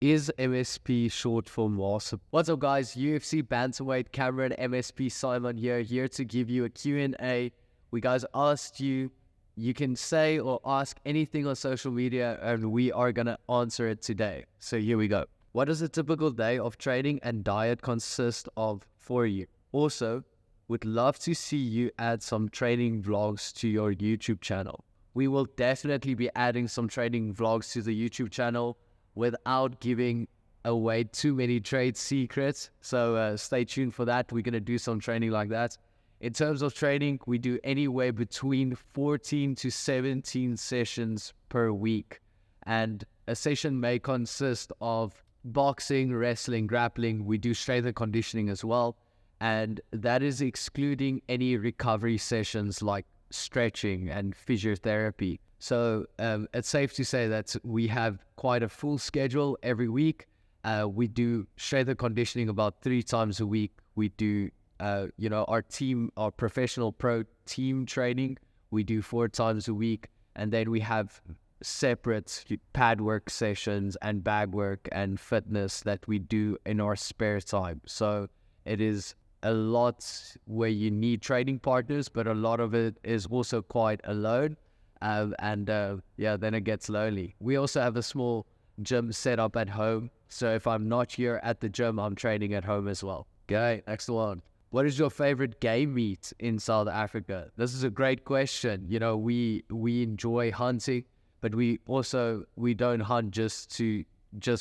Is MSP short for master? What's up, guys? UFC Bantamweight Cameron, MSP Saaiman here to give you a Q&A. We guys asked you, you can say or ask anything on social media and we are going to answer it today. So here we go. What does a typical day of training and diet consist of for you? Also, would love to see you add some training vlogs to your YouTube channel. We will definitely be adding some training vlogs to the YouTube channel without giving away too many trade secrets. So stay tuned for that. We're going to do some training like that. In terms of training, we do anywhere between 14 to 17 sessions per week. And a session may consist of boxing, wrestling, grappling. We do strength and conditioning as well. And that is excluding any recovery sessions like stretching and physiotherapy. So it's safe to say that we have quite a full schedule every week. We do strength and conditioning about 3 times a week. We do, our professional pro team training. We do 4 times a week. And then we have separate pad work sessions and bag work and fitness that we do in our spare time. So it is a lot where you need training partners, but a lot of it is also quite alone. Then it gets lonely. We also have a small gym set up at home. So if I'm not here at the gym, I'm training at home as well. Okay, next one. What is your favorite game meat in South Africa? This is a great question. You know, we enjoy hunting, but we don't hunt just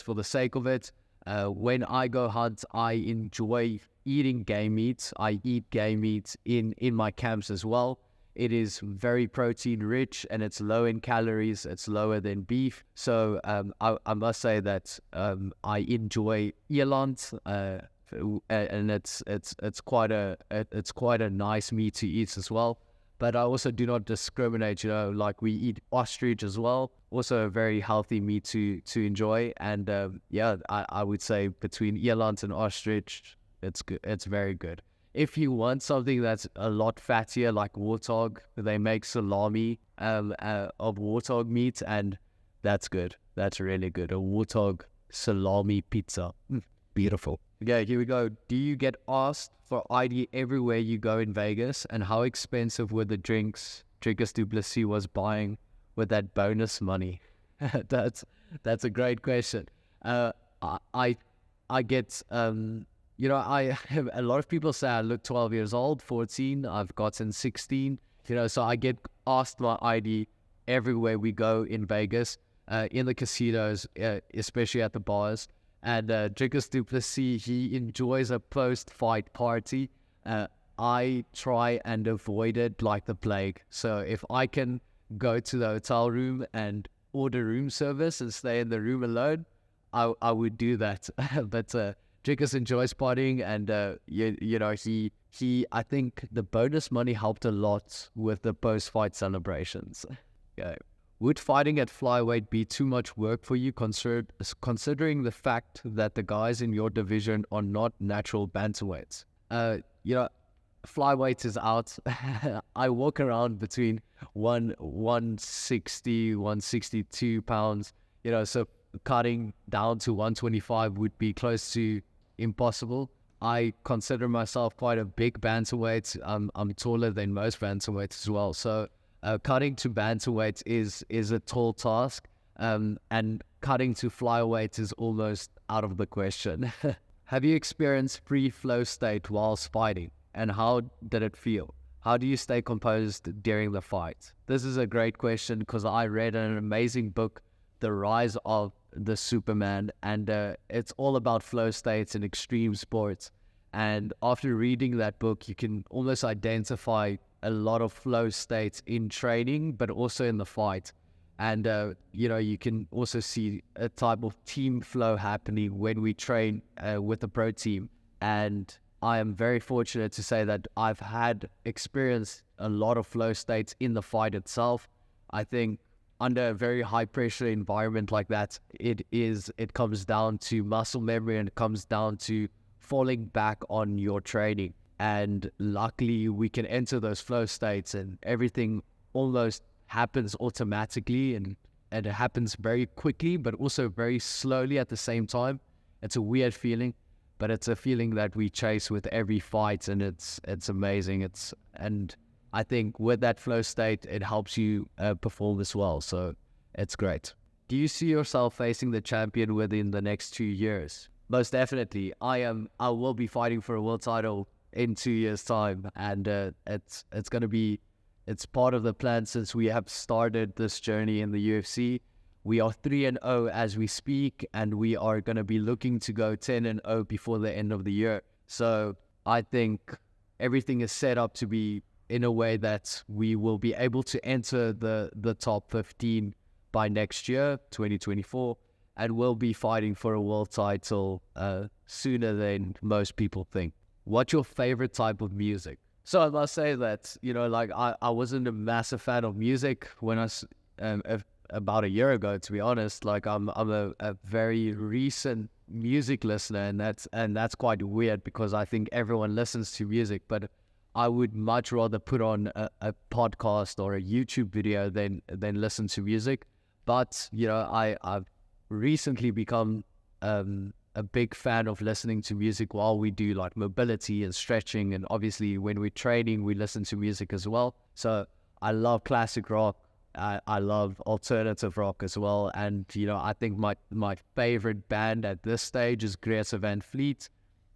for the sake of it. When I go hunt, I enjoy eating game meat. I eat game meat in my camps as well. It is very protein rich and it's low in calories. It's lower than beef. So I must say that I enjoy eland, and it's quite a nice meat to eat as well. But I also do not discriminate. You know, like we eat ostrich as well. Also a very healthy meat to enjoy. And I would say between eland and ostrich, it's good. It's very good. If you want something that's a lot fattier, like warthog, they make salami of warthog meat, and that's good. That's really good. A warthog salami pizza. Beautiful. Okay, here we go. Do you get asked for ID everywhere you go in Vegas? And how expensive were the drinks Dricus du Plessis was buying with that bonus money? That's a great question. I get... I have a lot of people say I look 12 years old, 14, I've gotten 16, so I get asked my ID everywhere we go in Vegas, in the casinos, especially at the bars. And Dricus du Plessis, he enjoys a post-fight party. I try and avoid it like the plague. So if I can go to the hotel room and order room service and stay in the room alone, I would do that. But Dricus enjoys partying, and I think the bonus money helped a lot with the post-fight celebrations. Okay. Would fighting at flyweight be too much work for you, considering the fact that the guys in your division are not natural bantamweights? Flyweight is out. I walk around between 160, 162 pounds, so cutting down to 125 would be close to impossible. I consider myself quite a big bantamweight. I'm taller than most bantamweights as well. So cutting to bantamweight is a tall task, and cutting to flyweight is almost out of the question. Have you experienced free flow state whilst fighting, and how did it feel? How do you stay composed during the fight? This is a great question because I read an amazing book, The Rise of the Superman, and it's all about flow states in extreme sports. And after reading that book, you can almost identify a lot of flow states in training, but also in the fight. And you can also see a type of team flow happening when we train with the pro team. And I am very fortunate to say that I've had experienced a lot of flow states in the fight itself. I think under a very high pressure environment like that, it comes down to muscle memory, and it comes down to falling back on your training. And luckily we can enter those flow states and everything almost happens automatically, and it happens very quickly, but also very slowly at the same time. It's a weird feeling, but it's a feeling that we chase with every fight, and it's amazing. And I think with that flow state, it helps you perform as well. So it's great. Do you see yourself facing the champion within the next 2 years? Most definitely. I will be fighting for a world title in 2 years' time, and it's going to be, it's part of the plan since we have started this journey in the UFC. We are 3-0 as we speak, and we are going to be looking to go 10-0 before the end of the year. So I think everything is set up to be in a way that we will be able to enter the top 15 by next year, 2024, and we'll be fighting for a world title sooner than most people think. What's your favorite type of music? So I must say that, like I wasn't a massive fan of music when about a year ago, to be honest. Like I'm a very recent music listener, and that's quite weird because I think everyone listens to music, but I would much rather put on a podcast or a YouTube video than listen to music. But I've recently become a big fan of listening to music while we do like mobility and stretching, and obviously when we're training we listen to music as well. So I love classic rock. I love alternative rock as well, and I think my favorite band at this stage is Greta Van Fleet.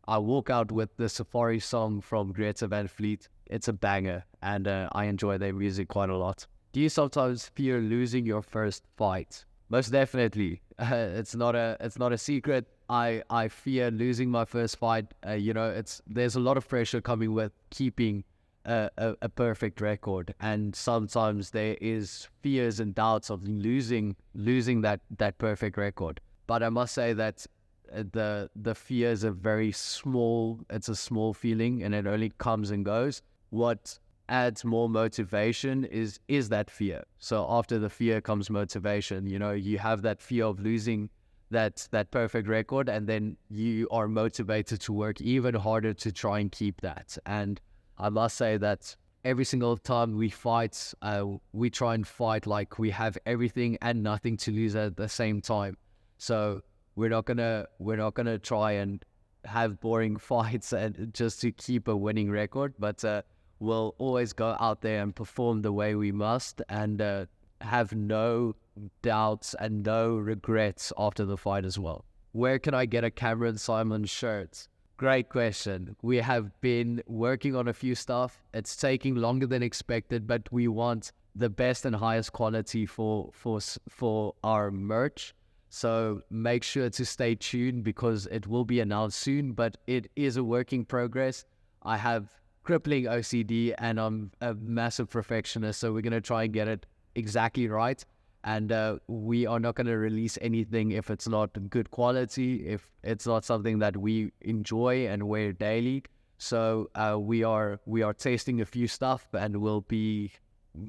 I walk out with the Safari song from Greta Van Fleet. It's a banger, and I enjoy their music quite a lot. Do you sometimes fear losing your first fight? Most definitely. It's not a secret. I fear losing my first fight. There's a lot of pressure coming with keeping a perfect record, and sometimes there is fears and doubts of losing that perfect record. But I must say that the fears are very small. It's a small feeling, and it only comes and goes. What adds more motivation is that fear. So after the fear comes motivation. You have that fear of losing that perfect record, and then you are motivated to work even harder to try and keep that. And I must say that every single time we fight, we try and fight like we have everything and nothing to lose at the same time. So we're not gonna try and have boring fights and just to keep a winning record, but we'll always go out there and perform the way we must, and have no doubts and no regrets after the fight as well. Where can I get a Cameron Saaiman shirt? Great question. We have been working on a few stuff. It's taking longer than expected, but we want the best and highest quality for our merch. So make sure to stay tuned because it will be announced soon, but it is a work in progress. I have crippling OCD and I'm a massive perfectionist, so we're going to try and get it exactly right. And we are not going to release anything if it's not good quality, if it's not something that we enjoy and wear daily. So we are testing a few stuff, and we'll be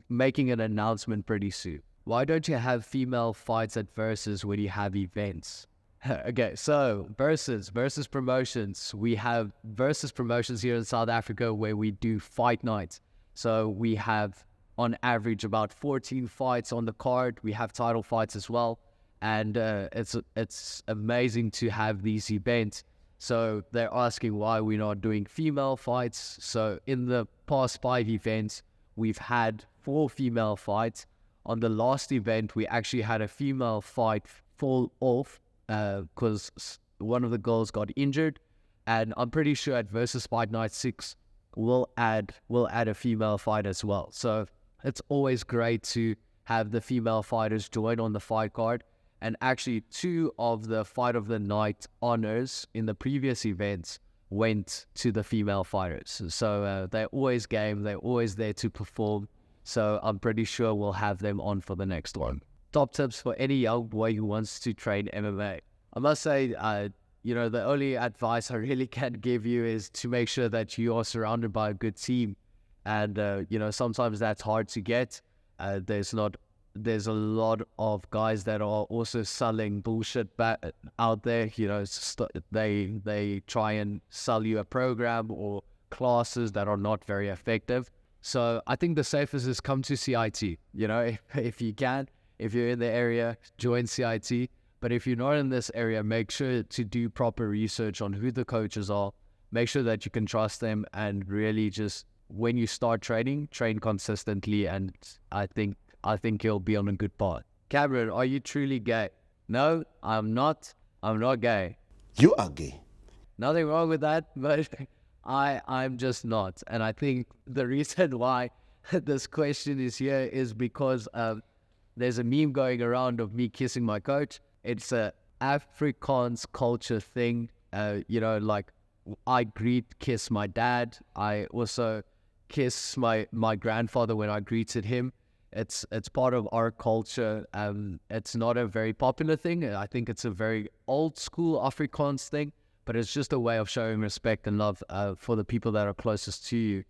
making an announcement pretty soon. Why don't you have female fights at Versus when you have events? Okay, so Versus promotions. We have Versus promotions here in South Africa where we do fight nights. So we have on average about 14 fights on the card. We have title fights as well, and it's amazing to have these events. So they're asking why we're not doing female fights. So in the past 5 events, we've had 4 female fights. On the last event, we actually had a female fight fall off because one of the girls got injured, and I'm pretty sure at Versus Fight Night 6 we'll add a female fight as well. So it's always great to have the female fighters join on the fight card. And actually 2 of the Fight of the Night honors in the previous events went to the female fighters. So they're always game, they're always there to perform. So I'm pretty sure we'll have them on for the next one. Top tips for any young boy who wants to train MMA. I must say, the only advice I really can give you is to make sure that you are surrounded by a good team. And, sometimes that's hard to get. There's a lot of guys that are also selling bullshit out there. They try and sell you a program or classes that are not very effective. So I think the safest is come to CIT. If you can, If you're in the area, join CIT. But if you're not in this area, make sure to do proper research on who the coaches are. Make sure that you can trust them, and really just when you start training, train consistently, and I think you'll be on a good path. Cameron, are you truly gay? No, I'm not. I'm not gay. You are gay. Nothing wrong with that, but I'm just not. And I think the reason why this question is here is because there's a meme going around of me kissing my coach. It's a Afrikaans culture thing. Like I kiss my dad. I also kiss my grandfather when I greeted him. It's part of our culture. It's not a very popular thing. I think it's a very old school Afrikaans thing, but it's just a way of showing respect and love for the people that are closest to you.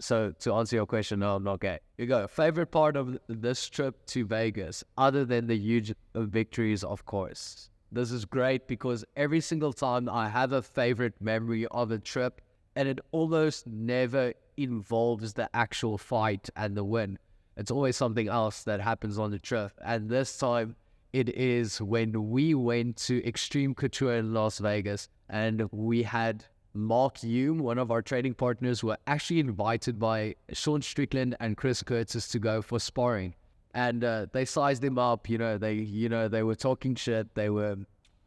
So to answer your question, no, I'm not gay. You go. Favorite part of this trip to Vegas, other than the huge victories, of course. This is great because every single time I have a favorite memory of a trip, and it almost never involves the actual fight and the win. It's always something else that happens on the trip. And this time, it is when we went to Extreme Couture in Las Vegas, and we had Mark Hume, one of our training partners, who were actually invited by Sean Strickland and Chris Curtis to go for sparring. And they sized him up, they were talking shit, they were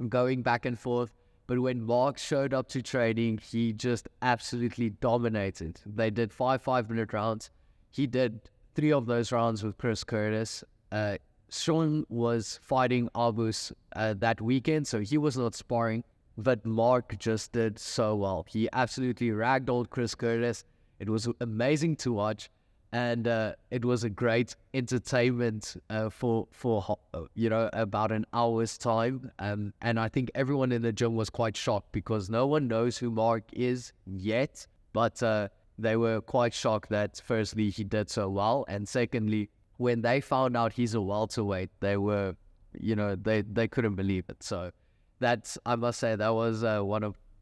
going back and forth. But when Mark showed up to training, he just absolutely dominated. They did 5-minute rounds. He did 3 of those rounds with Chris Curtis. Sean was fighting Abus that weekend, so he was not sparring. But Mark just did so well. He absolutely ragdolled Chris Curtis. It was amazing to watch. And it was a great entertainment for about an hour's time. And I think everyone in the gym was quite shocked because no one knows who Mark is yet. But they were quite shocked that firstly, he did so well. And secondly, when they found out he's a welterweight, they were, they couldn't believe it. So I must say, that was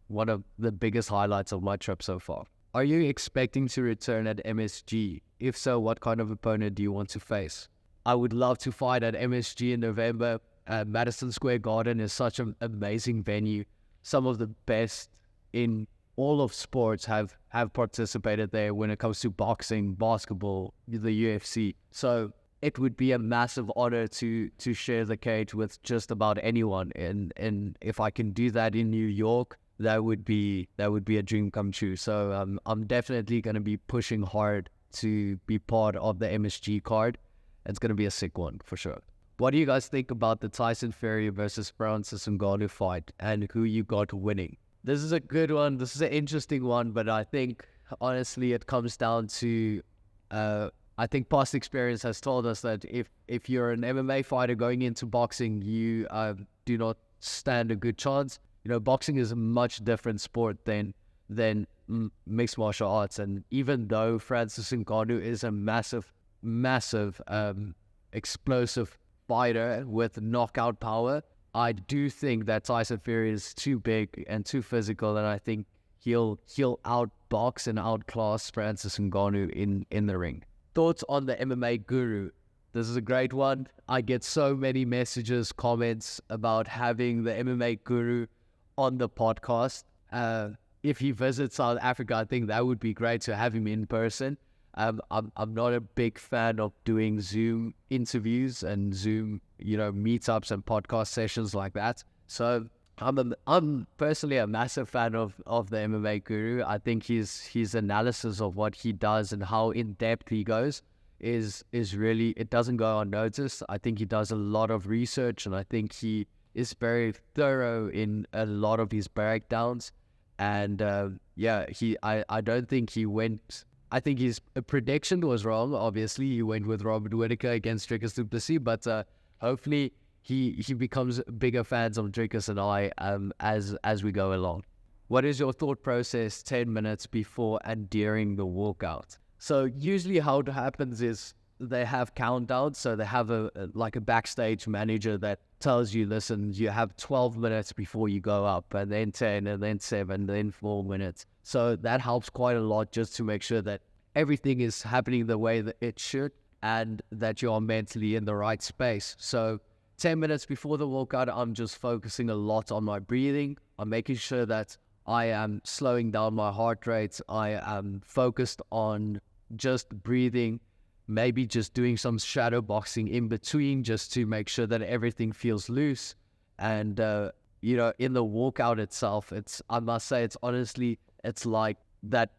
one of the biggest highlights of my trip so far. Are you expecting to return at MSG? If so, what kind of opponent do you want to face? I would love to fight at MSG in November. Madison Square Garden is such an amazing venue. Some of the best in all of sports have participated there when it comes to boxing, basketball, the UFC. So it would be a massive honor to share the cage with just about anyone. And if I can do that in New York, that would be a dream come true. So I'm definitely going to be pushing hard to be part of the MSG card. It's going to be a sick one for sure. What do you guys think about the Tyson Fury versus Francis Ngannou fight and who you got winning? This is a good one. This is an interesting one, but I think honestly it comes down to I think past experience has told us that if you're an MMA fighter going into boxing, you do not stand a good chance. Boxing is a much different sport than mixed martial arts. And even though Francis Ngannou is a massive explosive fighter with knockout power, I do think that Tyson Fury is too big and too physical, and I think he'll outbox and outclass Francis Ngannou in the ring. Thoughts on the MMA Guru? This is a great one. I get so many messages, comments about having the MMA Guru on the podcast. If he visits South Africa, I think that would be great to have him in person. I'm not a big fan of doing Zoom interviews and Zoom, meetups and podcast sessions like that. So I'm personally a massive fan of the MMA Guru. I think his analysis of what he does and how in depth he goes is really, it doesn't go unnoticed. I think he does a lot of research, and I think he is very thorough in a lot of his breakdowns. And I don't think he went. I think his prediction was wrong. Obviously, he went with Robert Whittaker against Dricus du Plessis, but hopefully he becomes bigger fans of Dricus and I as we go along. What is your thought process 10 minutes before and during the walkout? So usually how it happens is they have countdowns. So they have a backstage manager that tells you, listen, you have 12 minutes before you go up, and then 10, and then 7, then 4 minutes. So that helps quite a lot just to make sure that everything is happening the way that it should. and that you are mentally in the right space. So 10 minutes before the workout, I'm just focusing a lot on my breathing. I'm making sure that I am slowing down my heart rate. I am focused on just breathing, maybe just doing some shadow boxing in between just to make sure that everything feels loose. And, in the workout itself, I must say, it's like that,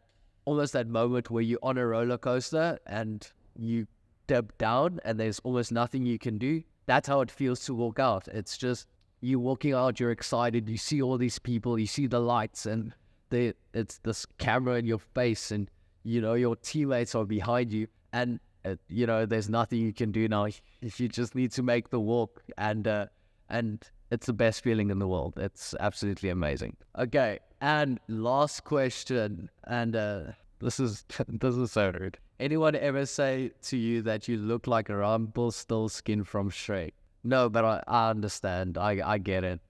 almost that moment where you're on a roller coaster and you dip down and there's almost nothing you can do. That's how it feels to walk out. It's just you walking out, you're excited, you see all these people, you see the lights, and it's this camera in your face, and your teammates are behind you, and there's nothing you can do now. You just need to make the walk, and it's the best feeling in the world. It's absolutely amazing. Okay, and last question, and this is so rude. Anyone ever say to you that you look like a Rumpelstiltskin from Shrek? No, but I understand. I get it.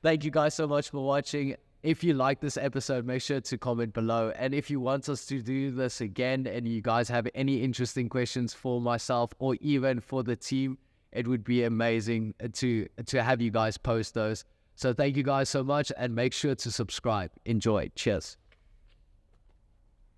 Thank you guys so much for watching. If you like this episode, make sure to comment below. And if you want us to do this again, and you guys have any interesting questions for myself or even for the team, it would be amazing to have you guys post those. So thank you guys so much, and make sure to subscribe. Enjoy. Cheers.